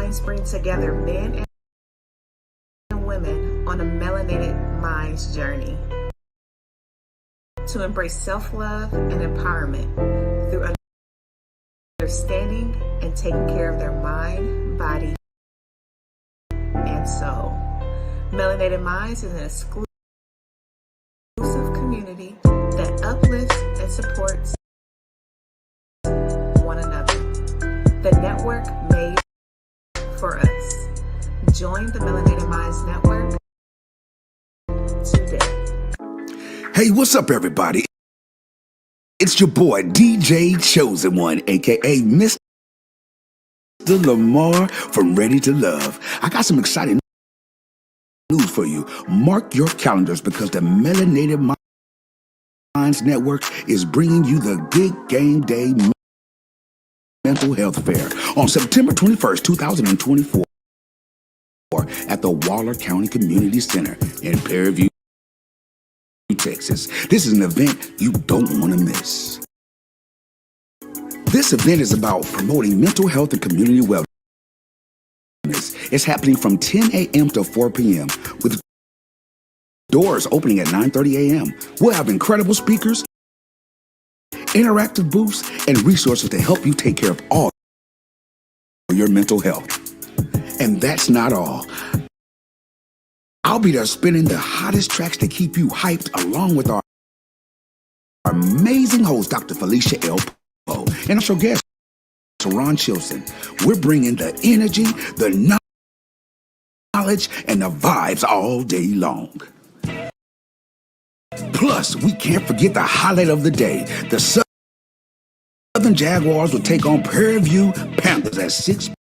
Minds bring together men and women on a melanated minds journey to embrace self-love and empowerment through understanding and taking care of their mind, body, and soul. Melanated Minds is an exclusive community that uplifts and supports one another. The network made for us. Join the Melanated Minds Network today. Hey, what's up, everybody? It's your boy, DJ Chosen One, aka Mr. Lamar from Ready to Love. I got some exciting news for you. Mark your calendars because the Melanated Minds Network is bringing you the Good Game Day Mental Health Fair on September 21st, 2024 at the Waller County Community Center in Prairie View, Texas. This is an event you don't want to miss. This event is about promoting mental health and community wellness. It's happening from 10 a.m. to 4 p.m. with doors opening at 9:30 a.m. We'll have incredible speakers, interactive booths, and resources to help you take care of all your mental health. And that's not all. I'll be there spinning the hottest tracks to keep you hyped along with our amazing host, Dr. Felicia L. Poe, and our guest, Ron Chilson. We're bringing the energy, the knowledge, and the vibes all day long. Plus, we can't forget the highlight of the day. The Southern Jaguars will take on Prairie View Panthers at 6.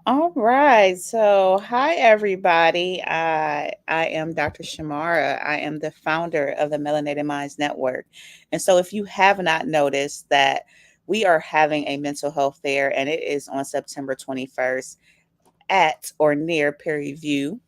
All right. So, hi, everybody. I am Dr. Shamarah. I am the founder of the Melanated Minds Network. And so, if you have not noticed that we are having a mental health fair, and it is on September 21st at or near Prairie View,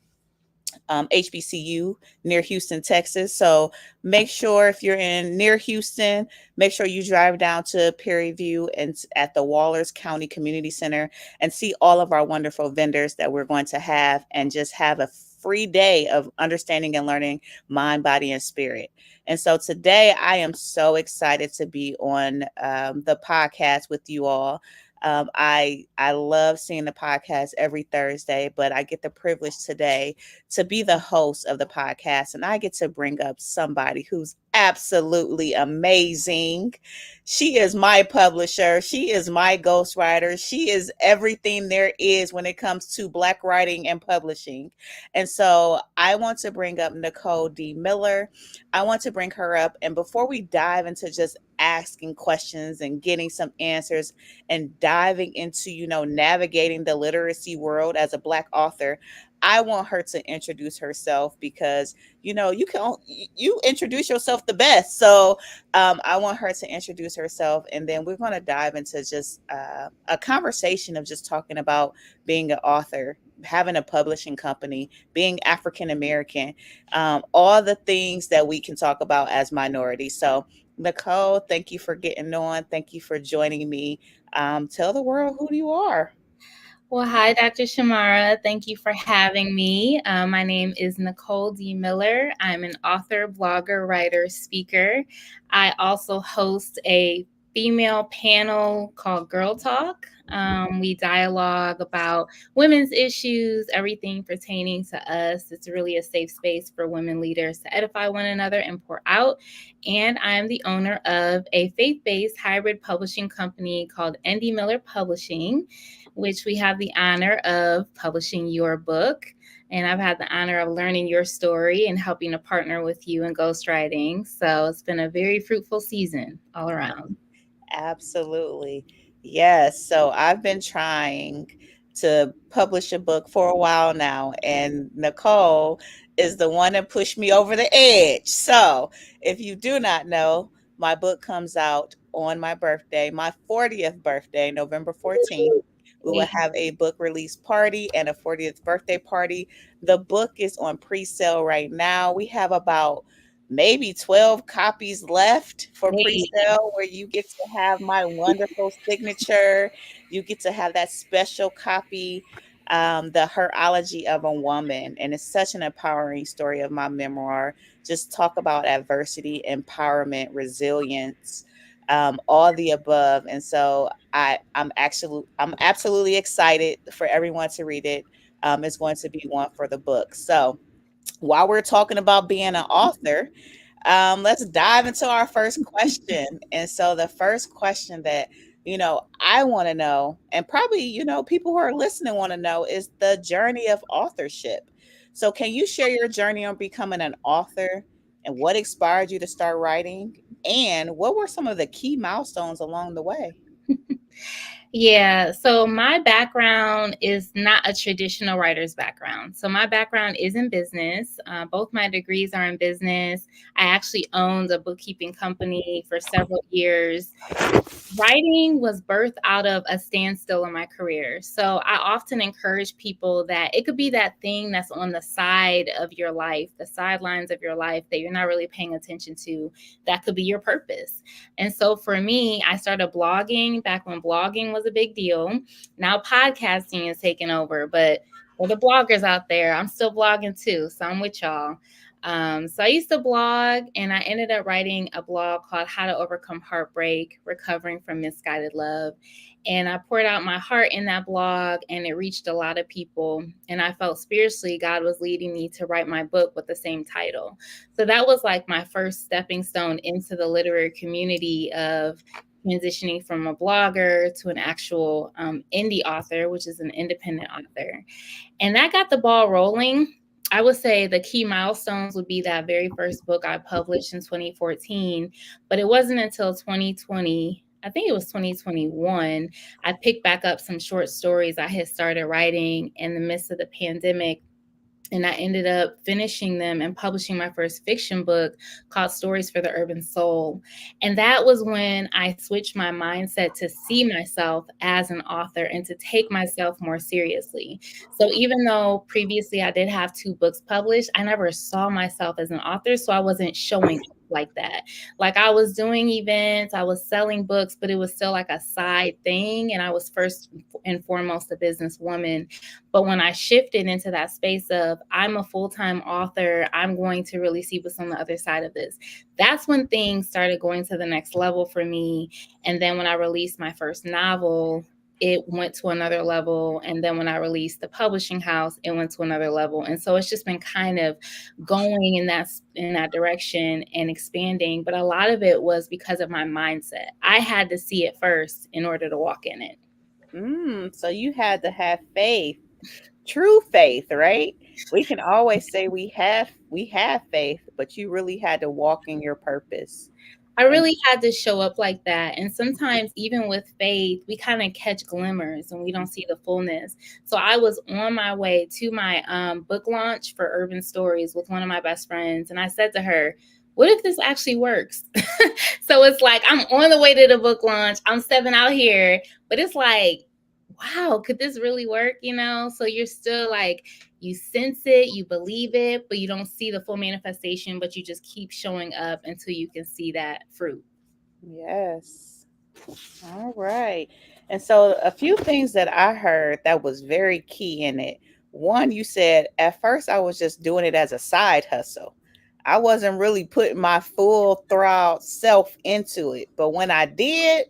HBCU near Houston, Texas. So make sure if you're near Houston, make sure you drive down to Prairie View and at the Wallers County Community Center and see all of our wonderful vendors that we're going to have and just have a free day of understanding and learning mind, body, and spirit. And so today I am so excited to be on the podcast with you all. I love seeing the podcast every Thursday, but I get the privilege today to be the host of the podcast, and I get to bring up somebody who's absolutely amazing. She is my publisher. She is my ghostwriter. She is everything there is when it comes to Black writing and publishing. And so I want to bring up Nicole D. Miller. I want to bring her up. And before we dive into just asking questions and getting some answers and diving into, navigating the literacy world as a Black author, I want her to introduce herself because, you introduce yourself the best. So I want her to introduce herself, and then we're going to dive into just a conversation of just talking about being an author, having a publishing company, being African American, all the things that we can talk about as minorities. So Nicole, thank you for getting on. Thank you for joining me. Tell the world who you are. Well, hi, Dr. Shamarah. Thank you for having me. My name is Nicole D. Miller. I'm an author, blogger, writer, speaker. I also host a female panel called Girl Talk. We dialogue about women's issues, everything pertaining to us. It's really a safe space for women leaders to edify one another and pour out. And I'm the owner of a faith-based hybrid publishing company called N.D. Miller Publishing, which we have the honor of publishing your book. And I've had the honor of learning your story and helping to partner with you in ghostwriting. So it's been a very fruitful season all around. Absolutely. Yes. So I've been trying to publish a book for a while now, and Nicole is the one that pushed me over the edge. So if you do not know, my book comes out on my birthday, my 40th birthday, November 14th. We will have a book release party and a 40th birthday party. The book is on pre-sale right now. We have about maybe 12 copies left for Hey. pre-sale, where you get to have my wonderful signature. You get to have that special copy, the Herology of a Woman. And it's such an empowering story of my memoir. Just talk about adversity, empowerment, resilience, all the above. And so I'm absolutely excited for everyone to read it. It's going to be one for the book. So while we're talking about being an author, let's dive into our first question. And so the first question that I want to know, and probably people who are listening want to know, is the journey of authorship. So can you share your journey on becoming an author, and what inspired you to start writing, and what were some of the key milestones along the way? Yeah, so my background is not a traditional writer's background. So my background is in business. Both my degrees are in business. I actually owned a bookkeeping company for several years. Writing was birthed out of a standstill in my career. So I often encourage people that it could be that thing that's on the side of your life, the sidelines of your life that you're not really paying attention to. That could be your purpose. And so for me, I started blogging back when blogging was a big deal. Now podcasting is taking over, but for the bloggers out there, I'm still blogging too. So I'm with y'all. So I used to blog, and I ended up writing a blog called How to Overcome Heartbreak, Recovering from Misguided Love. And I poured out my heart in that blog, and it reached a lot of people. And I felt spiritually God was leading me to write my book with the same title. So that was like my first stepping stone into the literary community of transitioning from a blogger to an actual indie author, which is an independent author. And that got the ball rolling. I would say the key milestones would be that very first book I published in 2014, but it wasn't until 2020, I think it was 2021, I picked back up some short stories I had started writing in the midst of the pandemic. And I ended up finishing them and publishing my first fiction book called Stories for the Urban Soul. And that was when I switched my mindset to see myself as an author and to take myself more seriously. So even though previously I did have 2 books published, I never saw myself as an author. So I wasn't showing up like that. Like I was doing events, I was selling books, but it was still like a side thing. And I was first and foremost a businesswoman. But when I shifted into that space of I'm a full-time author, I'm going to really see what's on the other side of this. That's when things started going to the next level for me. And then when I released my first novel, it went to another level. And then when I released The Publishing House, it went to another level. And so it's just been kind of going in that direction and expanding. But a lot of it was because of my mindset. I had to see it first in order to walk in it. So you had to have faith, true faith, right? We can always say we have faith, but you really had to walk in your purpose. I And really had to show up like that. And sometimes, even with faith, we kind of catch glimmers and we don't see the fullness. So I was on my way to my book launch for Urban Stories with one of my best friends. And I said to her, what if this actually works? So it's like I'm on the way to the book launch. I'm stepping out here, but it's like, wow, could this really work? So you're still like, you sense it, you believe it, but you don't see the full manifestation, but you just keep showing up until you can see that fruit. yes. All right. And so a few things that I heard that was very key in it. One, you said at first I was just doing it as a side hustle. I wasn't really putting my full throttle self into it. But when I did,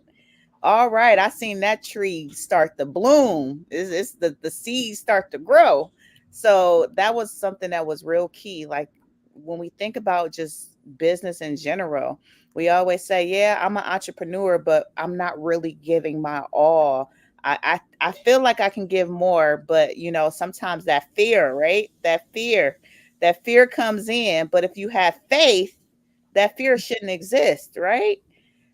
all right, I seen that tree start to bloom. It's the seeds start to grow. So that was something that was real key. Like when we think about just business in general, we always say, yeah, I'm an entrepreneur, but I'm not really giving my all. I feel like I can give more, but sometimes that fear, right? That fear comes in. But if you have faith, that fear shouldn't exist, right?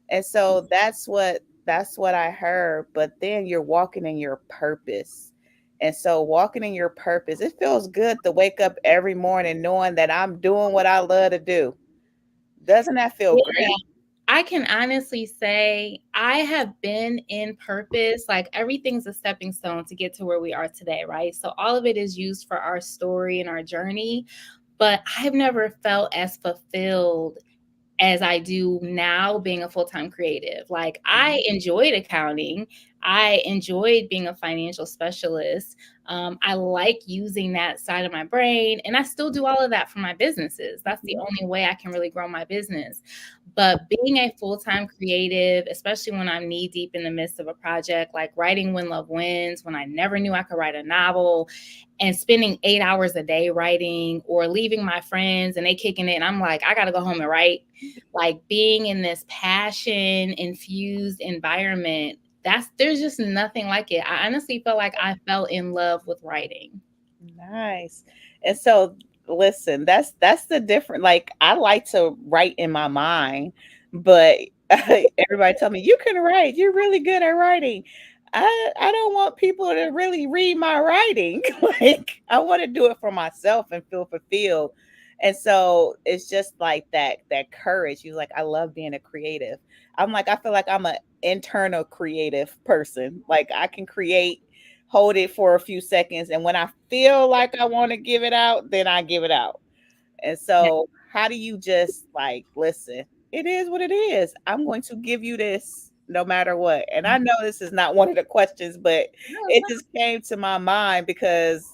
And so that's what I heard. But then you're walking in your purpose. And so walking in your purpose, it feels good to wake up every morning knowing that I'm doing what I love to do. Doesn't that feel Yeah. great? I can honestly say I have been in purpose. Like everything's a stepping stone to get to where we are today, right? So all of it is used for our story and our journey. but I've never felt as fulfilled as I do now being a full-time creative. Like, I enjoyed accounting. I enjoyed being a financial specialist. I like using that side of my brain, and I still do all of that for my businesses. That's the only way I can really grow my business. But being a full-time creative, especially when I'm knee deep in the midst of a project, like writing When Love Wins, when I never knew I could write a novel, and spending 8 hours a day writing, or leaving my friends and they kicking it, and I'm like, I gotta go home and write. Like, being in this passion infused environment, there's just nothing like it. I honestly felt like I fell in love with writing. Nice. And so listen, that's the different, like, I like to write in my mind, but everybody tell me you can write. You're really good at writing. I don't want people to really read my writing. Like, I want to do it for myself and feel fulfilled. And so it's just like that courage. You like, I love being a creative. I'm like, I feel like I'm an internal creative person. Like, I can create, hold it for a few seconds, and when I feel like I want to give it out, then I give it out. And so how do you just like, listen, it is what it is. I'm going to give you this no matter what. And I know this is not one of the questions, but No, it's it not. just came to my mind because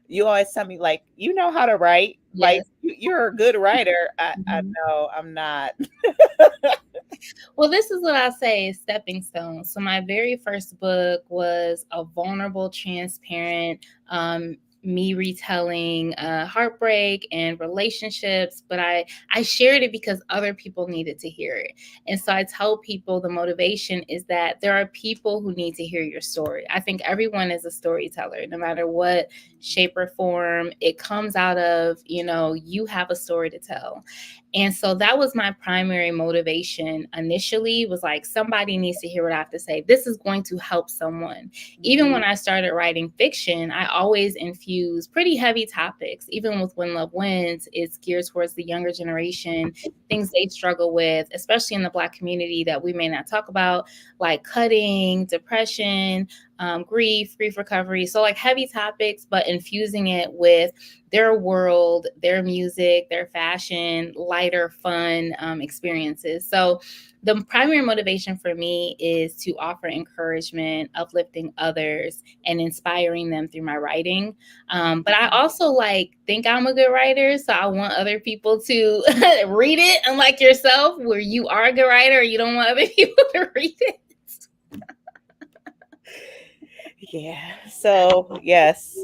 you always tell me, like, you know how to write. Like, Yes. you're a good writer. I Mhm. know I'm not. Well, this is what I say is stepping stones. So my very first book was a vulnerable, transparent, me retelling heartbreak and relationships, but I shared it because other people needed to hear it. And so I tell people the motivation is that there are people who need to hear your story. I think everyone is a storyteller, no matter what shape or form it comes out of. You have a story to tell. And so that was my primary motivation initially, was like, somebody needs to hear what I have to say. This is going to help someone. Even when I started writing fiction, I always infuse pretty heavy topics. Even with When Love Wins, it's geared towards the younger generation, things they struggle with, especially in the Black community that we may not talk about, like cutting, depression, grief recovery. So, like, heavy topics, but infusing it with their world, their music, their fashion, lighter, fun experiences. So the primary motivation for me is to offer encouragement, uplifting others, and inspiring them through my writing. But I also think I'm a good writer, so I want other people to read it. Unlike yourself, where you are a good writer, you don't want other people to read it. Yeah. So yes,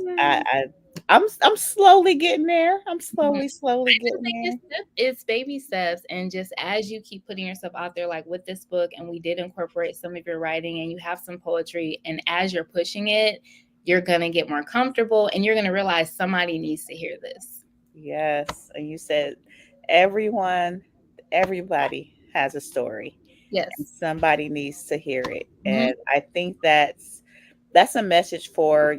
I'm slowly getting there. I'm slowly I just getting think there. it's baby steps, and just as you keep putting yourself out there, like with this book, and we did incorporate some of your writing, and you have some poetry, and as you're pushing it, you're gonna get more comfortable, and you're gonna realize somebody needs to hear this. Yes. And you said everyone, everybody has a story, and Yes. somebody needs to hear it. Mhm. And I think that's a message for,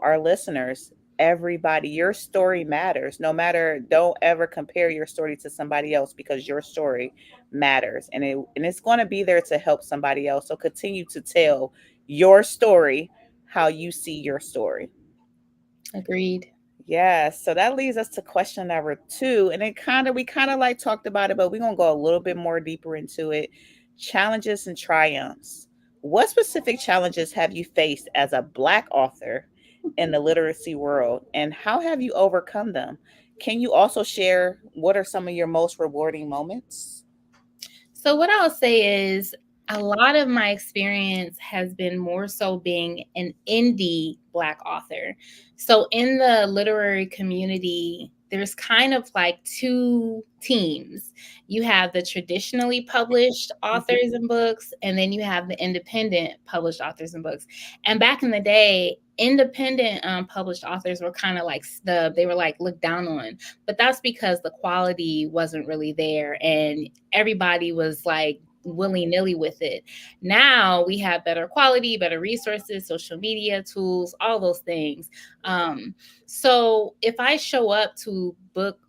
our listeners. Everybody, your story matters. No matter, don't ever compare your story to somebody else, because your story matters, and it's going to be there to help somebody else. So continue to tell your story how you see your story. Agreed. Yeah, so that leads us to question number two. And we kind of like talked about it, but we're gonna go a little bit more deeper into it. Challenges and triumphs. What specific challenges have you faced as a Black author in the literacy world, and how have you overcome them? Can you also share what are some of your most rewarding moments? So, what I'll say is a lot of my experience has been more so being an indie Black author. So, in the literary community, there's kind of like two teams. You have the traditionally published authors and books, and then you have the independent published authors and books. And back in the day, independent published authors were kind of like snubbed. They were like looked down on, but that's because the quality wasn't really there, and everybody was like willy-nilly with it. Now we have better quality, better resources, social media tools, all those things. So if I show up to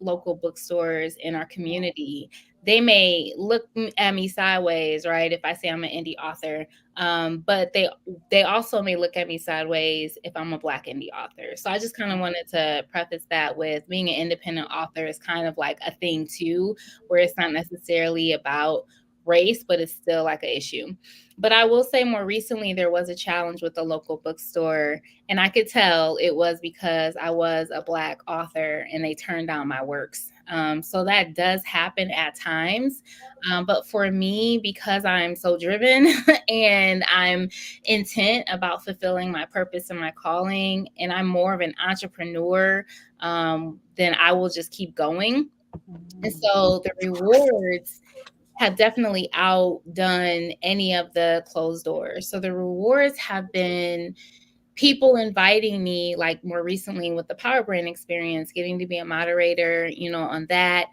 local bookstores in our community, they may look at me sideways, right, if I say I'm an indie author. But they also may look at me sideways if I'm a Black indie author. So I just kind of wanted to preface that with being an independent author is kind of like a thing too, where it's not necessarily about race, but it's still like an issue. But I will say more recently, there was a challenge with the local bookstore, and I could tell it was because I was a Black author and they turned down my works. So that does happen at times. But for me, because I'm so driven and I'm intent about fulfilling my purpose and my calling, and I'm more of an entrepreneur, then I will just keep going. And so the rewards have definitely outdone any of the closed doors. So the rewards have been people inviting me, like more recently with the Power Brand experience, getting to be a moderator, on that,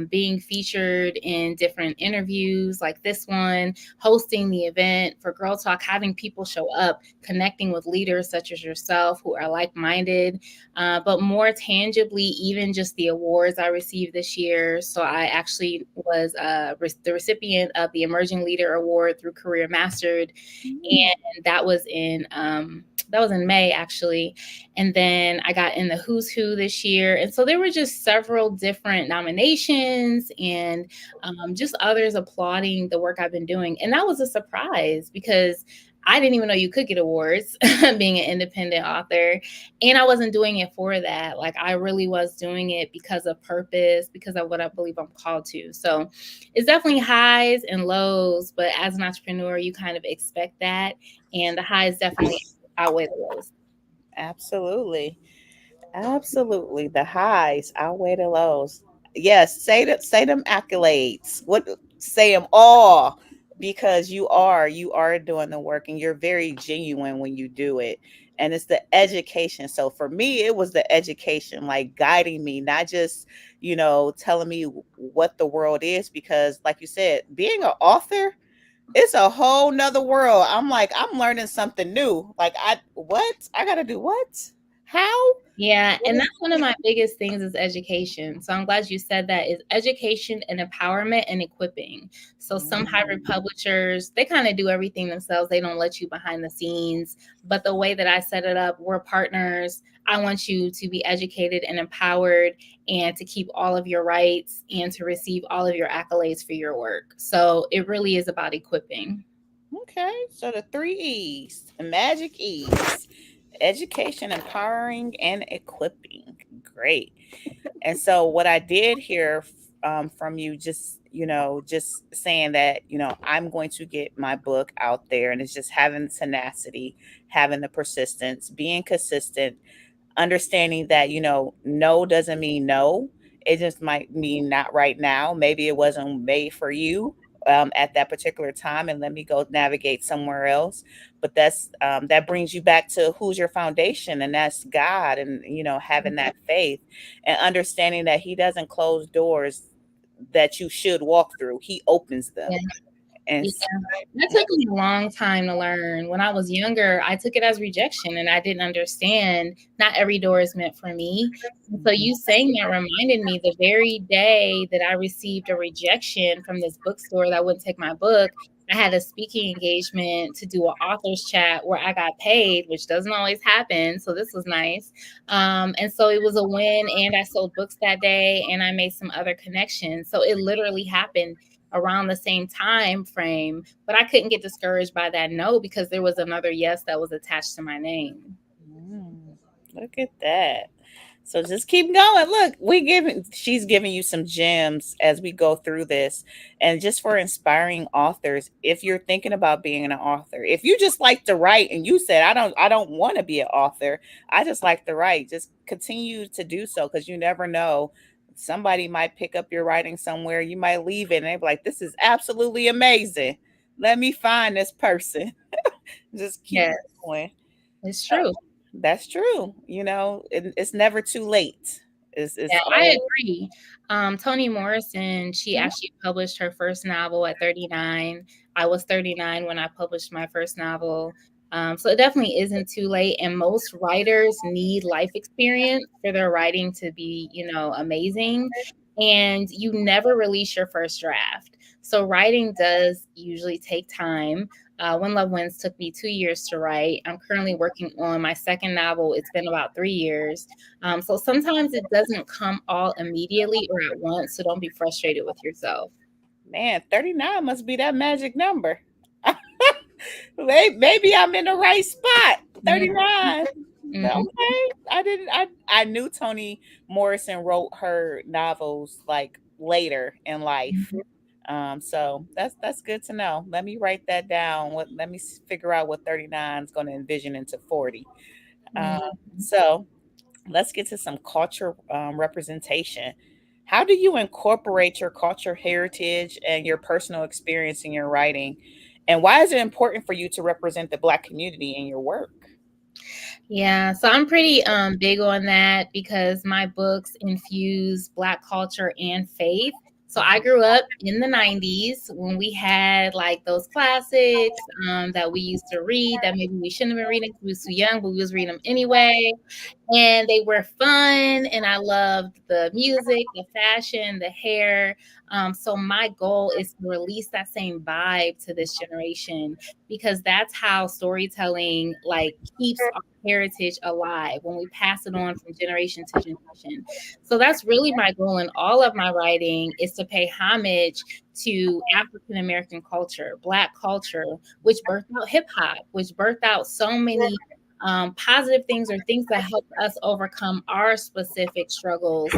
being featured in different interviews like this one, hosting the event for Girl Talk, having people show up, connecting with leaders such as yourself who are like-minded, but more tangibly, even just the awards I received this year. So I actually was the recipient of the Emerging Leader Award through Career Mastered, and that was in May, actually. And then I got in the Who's Who this year. And so there were just several different nominations and just others applauding the work I've been doing. And that was a surprise because I didn't even know you could get awards being an independent author. And I wasn't doing it for that. Like, I really was doing it because of purpose, because of what I believe I'm called to. So it's definitely highs and lows, but as an entrepreneur, you kind of expect that. And the highs definitely outweigh the lows. Absolutely. Absolutely. The highs outweigh the lows. Yes, say them accolades. What say them all, because you are doing the work and you're very genuine when you do it. And it's the education. So for me, it was the education, like guiding me, not just, telling me what the world is, because like you said, being an author, it's a whole nother world. I'm like, I'm learning something new. Like, I gotta do what? How? Yeah, and that's one of my biggest things is education. So I'm glad you said that, is education and empowerment and equipping. So some hybrid publishers, they kind of do everything themselves. They don't let you behind the scenes. But the way that I set it up, we're partners. I want you to be educated and empowered and to keep all of your rights and to receive all of your accolades for your work. So it really is about equipping. Okay, so the three E's, the magic E's: education, empowering, and equipping. Great. And so, what I did hear from you, just saying that, I'm going to get my book out there, and it's just having tenacity, having the persistence, being consistent, understanding that, no doesn't mean no. It just might mean not right now. Maybe it wasn't made for you at that particular time, and let me go navigate somewhere else. But that brings you back to who's your foundation, and that's God. And having that faith and understanding that He doesn't close doors that you should walk through. He opens them. And Yeah, that took me a long time to learn. When I was younger, I took it as rejection and I didn't understand not every door is meant for me. And so you saying that reminded me the very day that I received a rejection from this bookstore that wouldn't take my book. I had a speaking engagement to do an author's chat where I got paid, which doesn't always happen. So this was nice. And so it was a win, and I sold books that day and I made some other connections. So it literally happened around the same time frame, but I couldn't get discouraged by that no, because there was another yes that was attached to my name. look at that. So just keep going. Look, she's giving you some gems as we go through this. And just for inspiring authors, if you're thinking about being an author, if you just like to write and you said, I don't want to be an author, I just like to write, just continue to do so, because you never know. Somebody might pick up your writing somewhere. You might leave it and they're like, this is absolutely amazing. Let me find this person. Just keep Yes, going. it's true. That's true. It's never too late. It's Yeah, I agree. Toni Morrison, she actually published her first novel at 39. I was 39 when I published my first novel. So it definitely isn't too late. And most writers need life experience for their writing to be, amazing. and you never release your first draft. So writing does usually take time. When Love Wins took me 2 years to write. I'm currently working on my second novel. It's been about 3 years. So sometimes it doesn't come all immediately or at once. So don't be frustrated with yourself. Man, 39 must be that magic number. Maybe I'm in the right spot. 39. Mm-hmm. Okay. I knew Toni Morrison wrote her novels like later in life. So that's good to know. Let me write that down. Let me figure out what 39 is going to envision into 40. Um, so let's get to some culture representation. How do you incorporate your culture heritage and your personal experience in your writing? And why is it important for you to represent the Black community in your work? Yeah, so I'm pretty big on that because my books infuse Black culture and faith. So I grew up in the 90s when we had like those classics that we used to read that maybe we shouldn't have been reading because we was too young, but we was reading them anyway. And they were fun, and I loved the music, the fashion, the hair. So my goal is to release that same vibe to this generation because that's how storytelling like keeps our heritage alive when we pass it on from generation to generation. So that's really my goal in all of my writing is to pay homage to African American culture, Black culture, which birthed out hip hop, which birthed out so many positive things or things that helped us overcome our specific struggles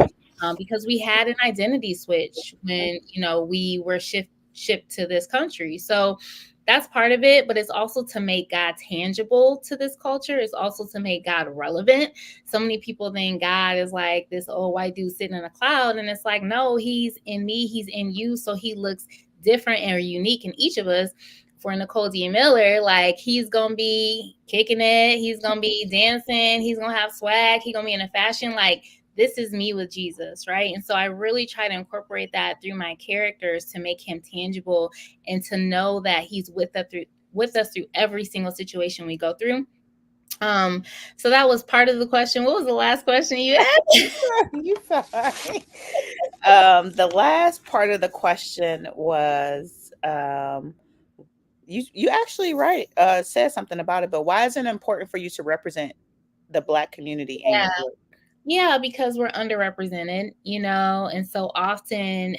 because we had an identity switch when we were shipped to this country. So that's part of it, but it's also to make God tangible to this culture. It's also to make God relevant. So many people think God is like this old white dude sitting in a cloud, and it's like, no, he's in me, he's in you, so he looks different and unique in each of us. For Nicole D. Miller, like he's gonna be kicking it, he's gonna be dancing, he's gonna have swag, he's gonna be in a fashion like this is me with Jesus, right? And so I really try to incorporate that through my characters to make him tangible and to know that he's with us through every single situation we go through. So that was part of the question. What was the last question you asked? You sorry. The last part of the question was you actually said something about it, but why is it important for you to represent the Black community in your Yeah. work? Yeah, because we're underrepresented, and so often,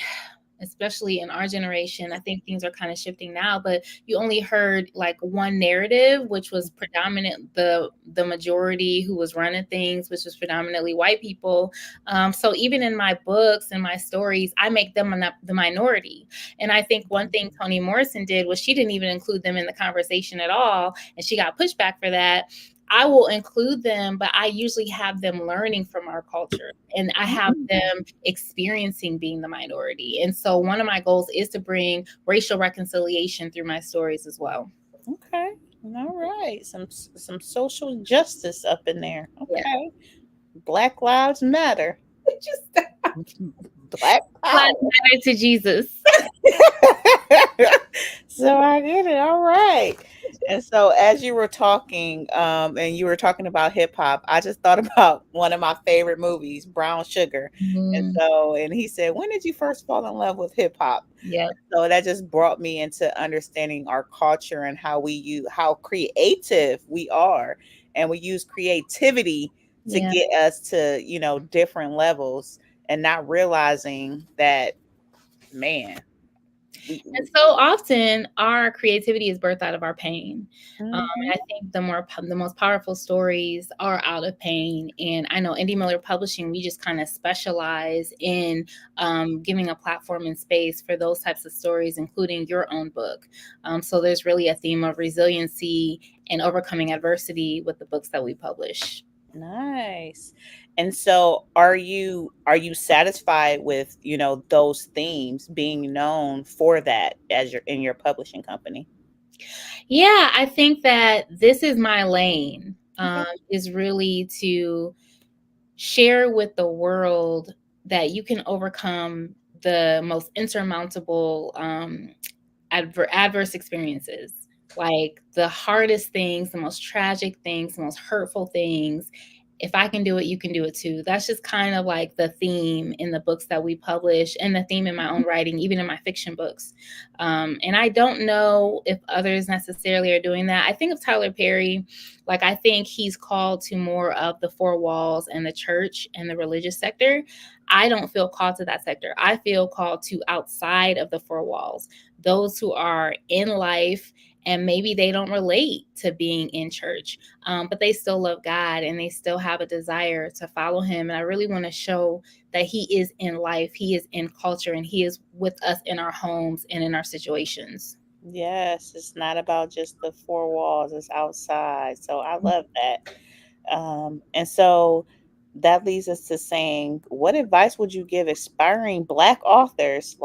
especially in our generation, I think things are kind of shifting now, but you only heard like one narrative, which was predominant the majority who was running things, which was predominantly white people. So even in my books and my stories, I make them the minority. And I think one thing Toni Morrison did was she didn't even include them in the conversation at all, and she got pushback for that. I will include them, but I usually have them learning from our culture and I have them experiencing being the minority. And so one of my goals is to bring racial reconciliation through my stories as well. Okay. All right. Some social justice up in there. Okay. Yeah. Black lives matter. Just Black power. matter to Jesus. So I get it. All right. And so as you were talking, and you were talking about hip hop, I just thought about one of my favorite movies, Brown Sugar. And he said, when did you first fall in love with hip hop? Yeah. So that just brought me into understanding our culture and how creative we are. And we use creativity to get us to, different levels and not realizing that, man. And so often our creativity is birthed out of our pain. And I think the most powerful stories are out of pain. And I know Indie Miller Publishing, we just kind of specialize in giving a platform and space for those types of stories, including your own book. So there's really a theme of resiliency and overcoming adversity with the books that we publish. Nice. And so are you satisfied with, those themes being known for that as in your publishing company? Yeah, I think that this is my lane, Okay. is really to share with the world that you can overcome the most insurmountable adverse experiences, like the hardest things, the most tragic things, the most hurtful things, if I can do it, you can do it too. That's just kind of like the theme in the books that we publish, and the theme in my own writing, even in my fiction books. And I don't know if others necessarily are doing that. I think of Tyler Perry, like I think he's called to more of the four walls and the church and the religious sector. I don't feel called to that sector. I feel called to outside of the four walls, those who are in life and maybe they don't relate to being in church, but they still love God and they still have a desire to follow him. And I really want to show that he is in life, he is in culture, and he is with us in our homes and in our situations. Yes, it's not about just the four walls, it's outside. So I love that. And so that leads us to saying, what advice would you give aspiring Black authors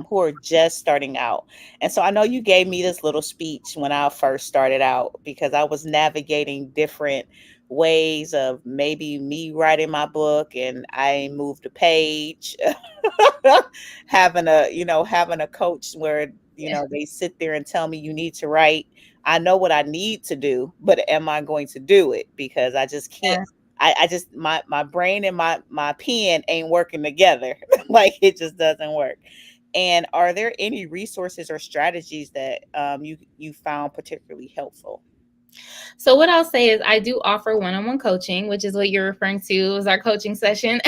who are just starting out? And so I know you gave me this little speech when I first started out because I was navigating different ways of maybe me writing my book and I moved a page, having a coach where they sit there and tell me you need to write. I know what I need to do, but am I going to do it? Because I just can't. Yeah. I just my brain and my pen ain't working together. Like it just doesn't work. And are there any resources or strategies that you found particularly helpful? So what I'll say is I do offer one-on-one coaching, which is what you're referring to is our coaching session,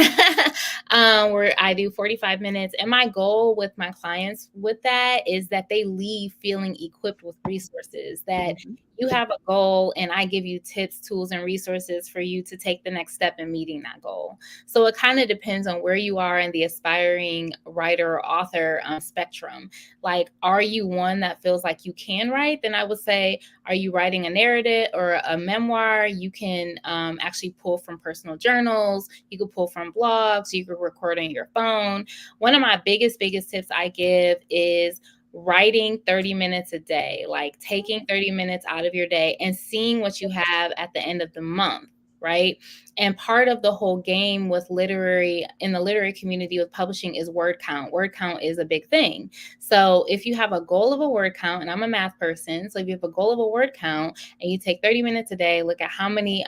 where I do 45 minutes. And my goal with my clients with that is that they leave feeling equipped with resources, that Mhm. you have a goal and I give you tips, tools, and resources for you to take the next step in meeting that goal. So it kind of depends on where you are in the aspiring writer or author spectrum. Like, are you one that feels like you can write? Then I would say, are you writing a narrative or a memoir? You can actually pull from personal journals. You can pull from blogs. You can record on your phone. One of my biggest tips I give is writing 30 minutes a day, like taking 30 minutes out of your day and seeing what you have at the end of the month. Right. And part of the whole game with in the literary community with publishing is word count. Word count is a big thing. So if you have a goal of a word count, and I'm a math person, so if you have a goal of a word count and you take 30 minutes a day, look at how many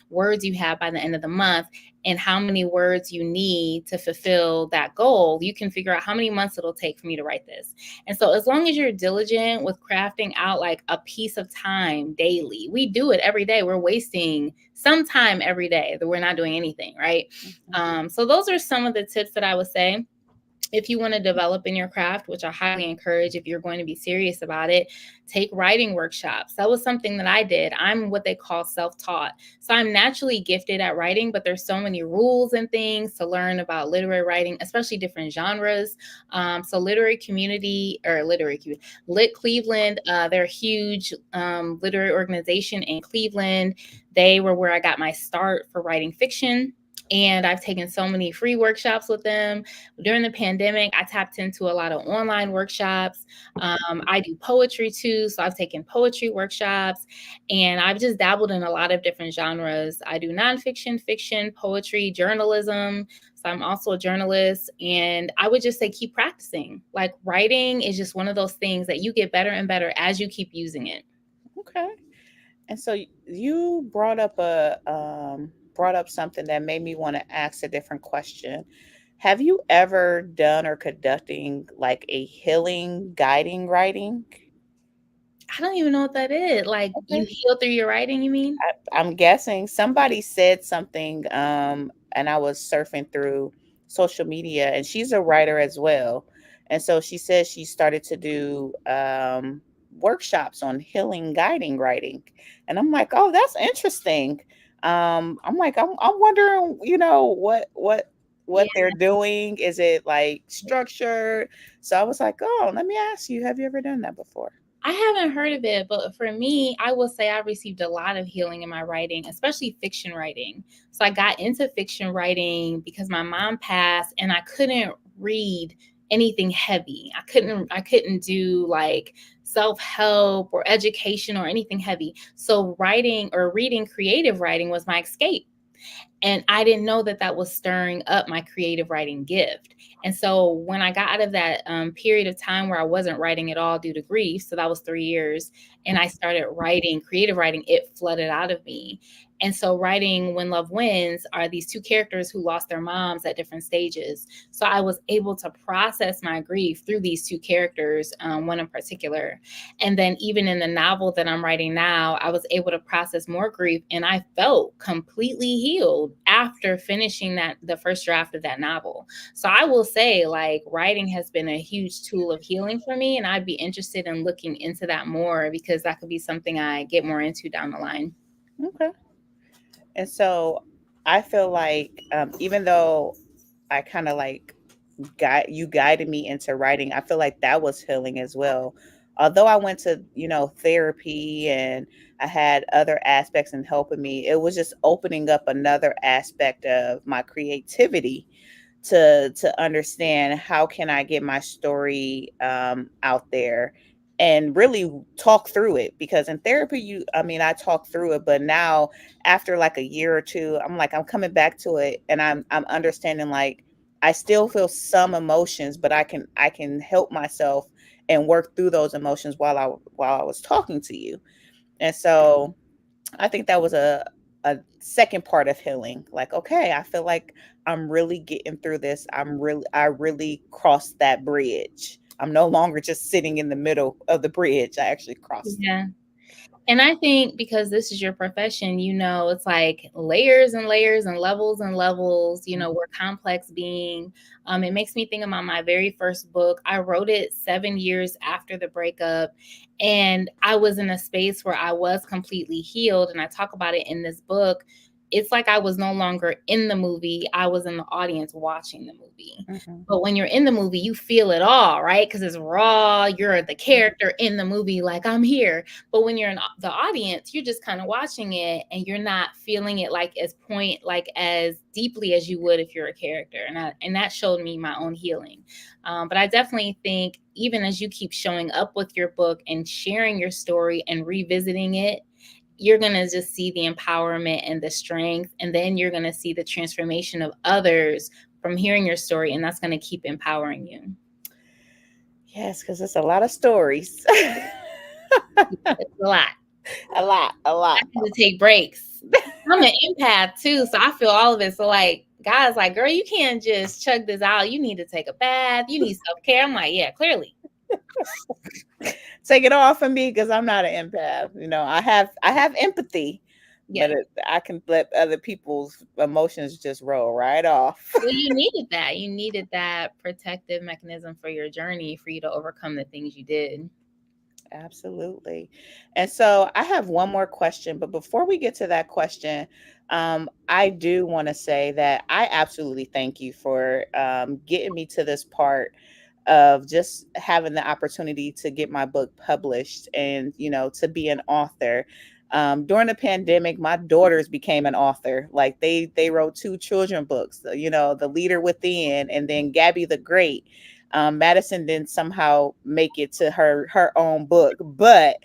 words you have by the end of the month and how many words you need to fulfill that goal, you can figure out how many months it'll take for me to write this. And so as long as you're diligent with crafting out like a piece of time daily, we do it every day. We're wasting some time every day that we're not doing anything, right? So those are some of the tips that I would say. If you want to develop in your craft, which I highly encourage if you're going to be serious about it, take writing workshops. That was something that I did. I'm what they call self-taught. So I'm naturally gifted at writing, but there's so many rules and things to learn about literary writing, especially different genres. So Lit Cleveland, they're a huge literary organization in Cleveland. They were where I got my start for writing fiction. And I've taken so many free workshops with them. During the pandemic, I tapped into a lot of online workshops. I do poetry too, so I've taken poetry workshops, and I've just dabbled in a lot of different genres. I do nonfiction, fiction, poetry, journalism. So I'm also a journalist, and I would just say keep practicing. Like writing is just one of those things that you get better and better as you keep using it. Okay. And so you brought up something that made me want to ask a different question. Have you ever done or conducting like a healing guiding writing? I don't even know what that is. Like you Okay. heal through your writing, you mean? I'm guessing somebody said something, and I was surfing through social media, and she's a writer as well. And so she says she started to do workshops on healing guiding writing. And I'm like, oh, that's interesting. I'm wondering, what Yeah. they're doing. Is it like structured? So I was like, oh, let me ask you, have you ever done that before? I haven't heard of it, but for me, I will say I received a lot of healing in my writing, especially fiction writing. So I got into fiction writing because my mom passed and I couldn't read anything heavy. I couldn't do like self-help or education or anything heavy. So writing or reading creative writing was my escape. And I didn't know that that was stirring up my creative writing gift. And so when I got out of that period of time where I wasn't writing at all due to grief, so that was 3 years, and I started writing, creative writing, it flooded out of me. And so writing When Love Wins are these two characters who lost their moms at different stages. So I was able to process my grief through these two characters, one in particular. And then even in the novel that I'm writing now, I was able to process more grief, and I felt completely healed after finishing the first draft of that novel. So I will say, like, writing has been a huge tool of healing for me, and I'd be interested in looking into that more because that could be something I get more into down the line. Okay. And so I feel like even though I kind of like guided me into writing, I feel like that was healing as well. Although I went to, therapy and I had other aspects in helping me, it was just opening up another aspect of my creativity to understand how can I get my story out there and really talk through it. Because in therapy, I talk through it, but now after like a year or two, I'm coming back to it, and I'm understanding, like, I still feel some emotions, but I can help myself and work through those emotions while I was talking to you. And so I think that was a second part of healing. Like, okay, I feel like I'm really getting through this. I really crossed that bridge. I'm no longer just sitting in the middle of the bridge. I actually crossed it. Yeah. And I think because this is your profession, it's like layers and layers and levels, we're complex being. It makes me think about my very first book. I wrote it 7 years after the breakup, and I was in a space where I was completely healed. And I talk about it in this book. It's like I was no longer in the movie. I was in the audience watching the movie. Mm-hmm. But when you're in the movie, you feel it all, right? Because it's raw. You're the character in the movie, like, I'm here. But when you're in the audience, you're just kind of watching it, and you're not feeling it like as deeply as you would if you're a character. And that showed me my own healing. But I definitely think even as you keep showing up with your book and sharing your story and revisiting it, you're going to just see the empowerment and the strength. And then you're going to see the transformation of others from hearing your story. And that's going to keep empowering you. Yes, because it's a lot of stories. It's a lot. A lot. I need to take breaks. I'm an empath too, so I feel all of it. So, like, guys, like, girl, you can't just chug this out. You need to take a bath. You need self-care. I'm like, yeah, clearly. Take it off of me because I'm not an empath. I have empathy, Yeah. but I can let other people's emotions just roll right off. Well, you needed that. You needed that protective mechanism for your journey for you to overcome the things you did. Absolutely. And so I have one more question, but before we get to that question, I do want to say that I absolutely thank you for getting me to this part of just having the opportunity to get my book published and, to be an author. During the pandemic, my daughters became an author. Like, they wrote 2 children books, The Leader Within and then Gabby the Great. Madison didn't somehow make it to her own book, but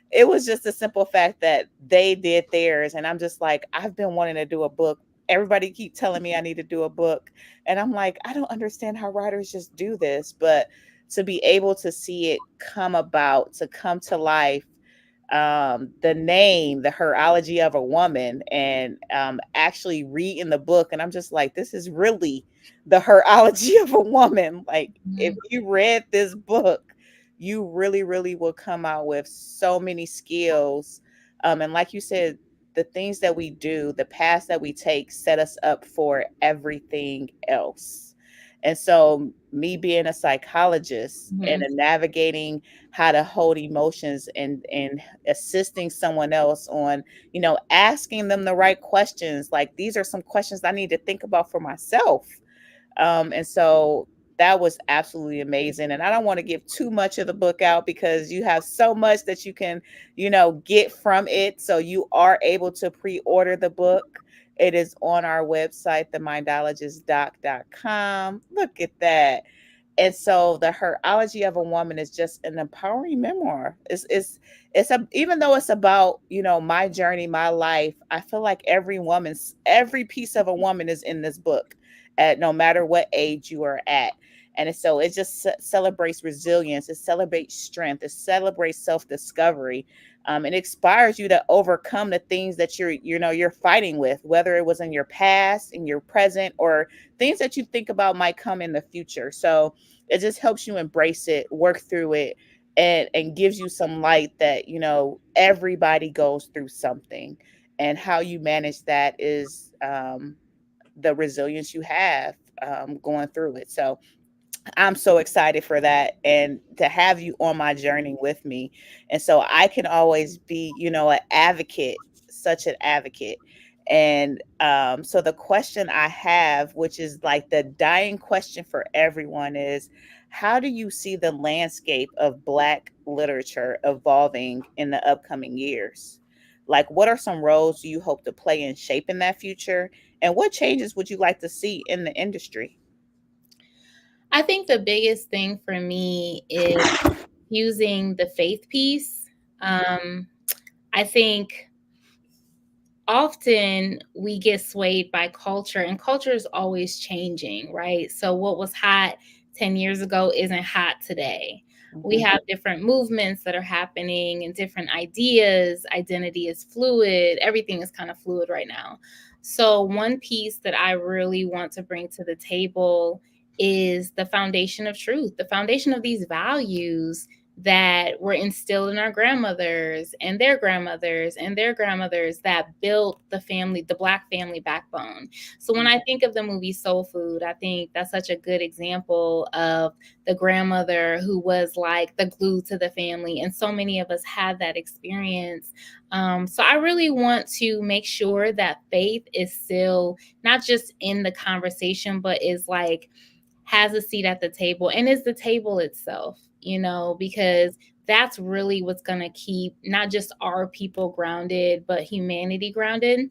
it was just a simple fact that they did theirs. And I'm just like, I've been wanting to do a book. Everybody keep telling me I need to do a book. And I'm like, I don't understand how writers just do this. But to be able to see it come about, to come to life, the name, the horology of a woman, and actually reading the book. And I'm just like, this is really the horology of a woman. Like, if you read this book, you really, really will come out with so many skills. And like you said, the things that we do, the paths that we take set us up for everything else. And so me being a psychologist and navigating how to hold emotions and assisting someone else on, asking them the right questions. Like, these are some questions I need to think about for myself. And so that was absolutely amazing. And I don't want to give too much of the book out because you have so much that you can, get from it. So you are able to pre-order the book. It is on our website, themindologistdoc.com. Look at that. And so the horology of a woman is just an empowering memoir. Even though it's about, my journey, my life, I feel like every piece of a woman is in this book, at no matter what age you are at. And so it just celebrates resilience. It celebrates strength. It celebrates self-discovery. It inspires you to overcome the things that you're fighting with, whether it was in your past, in your present, or things that you think about might come in the future. So it just helps you embrace it, work through it, and gives you some light that everybody goes through something, and how you manage that is the resilience you have going through it. So I'm so excited for that, and to have you on my journey with me. And so I can always be, an advocate, such an advocate. And so the question I have, which is like the dying question for everyone, is how do you see the landscape of Black literature evolving in the upcoming years? Like, what are some roles do you hope to play in shaping that future? And what changes would you like to see in the industry? I think the biggest thing for me is using the faith piece. I think often we get swayed by culture, and culture is always changing, right? So what was hot 10 years ago isn't hot today. We have different movements that are happening and different ideas. Identity is fluid. Everything is kind of fluid right now. So one piece that I really want to bring to the table is the foundation of truth, the foundation of these values that were instilled in our grandmothers and their grandmothers and their grandmothers that built the family, the Black family backbone. So when I think of the movie Soul Food, I think that's such a good example of the grandmother who was like the glue to the family. And so many of us had that experience. So I really want to make sure that faith is still not just in the conversation, but is like, has a seat at the table and is the table itself, because that's really what's going to keep not just our people grounded, but humanity grounded.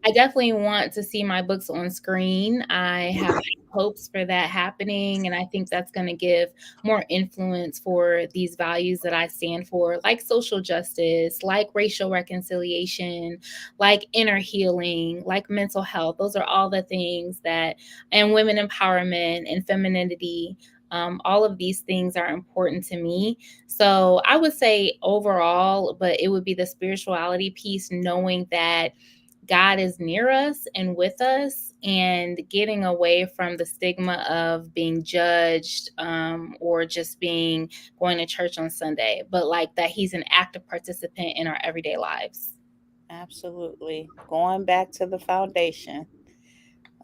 I definitely want to see my books on screen. I have hopes for that happening. And I think that's going to give more influence for these values that I stand for, like social justice, like racial reconciliation, like inner healing, like mental health. Those are all the things and women empowerment and femininity. All of these things are important to me. So I would say overall, but it would be the spirituality piece, knowing that God is near us and with us, and getting away from the stigma of being judged or just going to church on Sunday, but like that He's an active participant in our everyday lives. Absolutely. Going back to the foundation.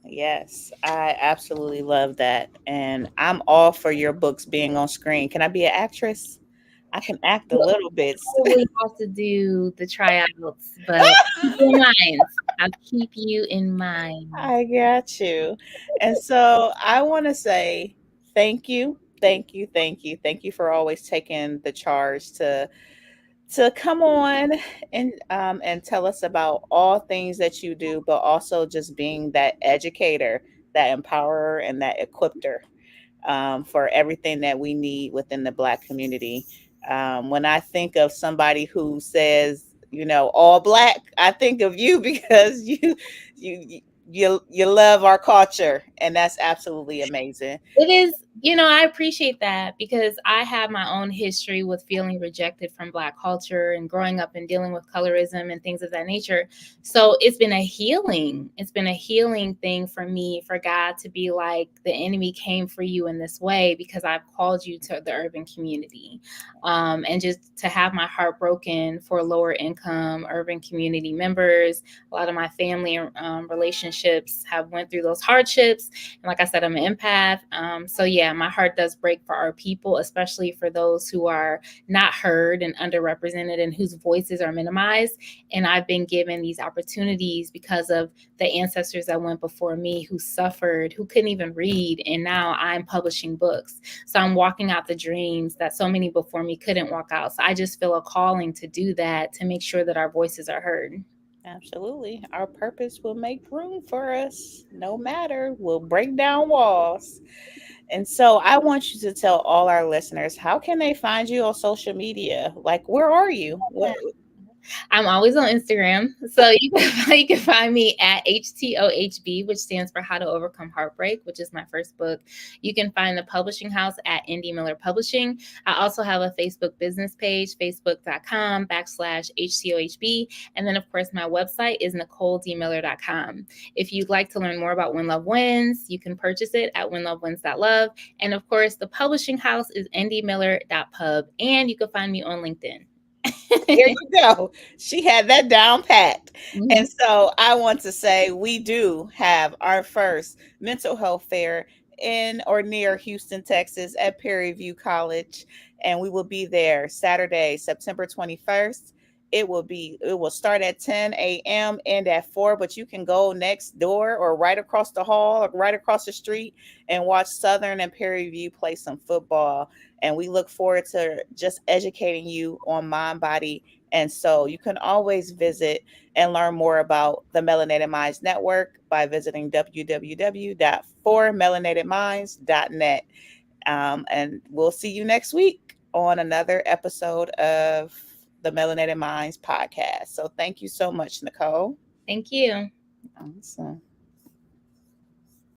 Yes, I absolutely love that. And I'm all for your books being on screen. Can I be an actress? I can act a little bit. Probably have to do the tryouts, but keep in mind, I'll keep you in mind. I got you. And so I want to say thank you. Thank you. Thank you. Thank you for always taking the charge to come on and tell us about all things that you do, but also just being that educator, that empowerer, and that equipter for everything that we need within the Black community. When I think of somebody who says, all Black, I think of you because you love our culture, and that's absolutely amazing. It is, I appreciate that because I have my own history with feeling rejected from Black culture and growing up and dealing with colorism and things of that nature. So it's been a healing. It's been a healing thing for me, for God to be like, the enemy came for you in this way because I've called you to the urban community. And just to have my heart broken for lower income urban community members. A lot of my family relationships have went through those hardships. And like I said, I'm an empath. So yeah, my heart does break for our people, especially for those who are not heard and underrepresented and whose voices are minimized. And I've been given these opportunities because of the ancestors that went before me, who suffered, who couldn't even read. And now I'm publishing books. So I'm walking out the dreams that so many before me couldn't walk out. So I just feel a calling to do that, to make sure that our voices are heard. Absolutely. Our purpose will make room for us, no matter. We'll break down walls. And so I want you to tell all our listeners, how can they find you on social media? Like, where are you? What? I'm always on Instagram. So you can find me at HTOHB, which stands for How to Overcome Heartbreak, which is my first book. You can find the publishing house at Indie Miller Publishing. I also have a Facebook business page, facebook.com/HTOHB. And then, of course, my website is NicoleDMiller.com. If you'd like to learn more about When Love Wins, you can purchase it at whenlovewins.love. And of course, the publishing house is indiemiller.pub. And you can find me on LinkedIn. There you go. She had that down pat. Mhm. And so I want to say we do have our first mental health fair in or near Houston, Texas at Prairie View College. And we will be there Saturday, September 21st. It will start at 10 a.m. and at 4, but you can go next door or right across the hall or right across the street and watch Southern and Prairie View play some football. And we look forward to just educating you on mind, body, and soul. You can always visit and learn more about the Melanated Minds Network by visiting www.formelanatedminds.net. And we'll see you next week on another episode of the Melanated Minds podcast. So thank you so much, Nicole. Thank you. Awesome.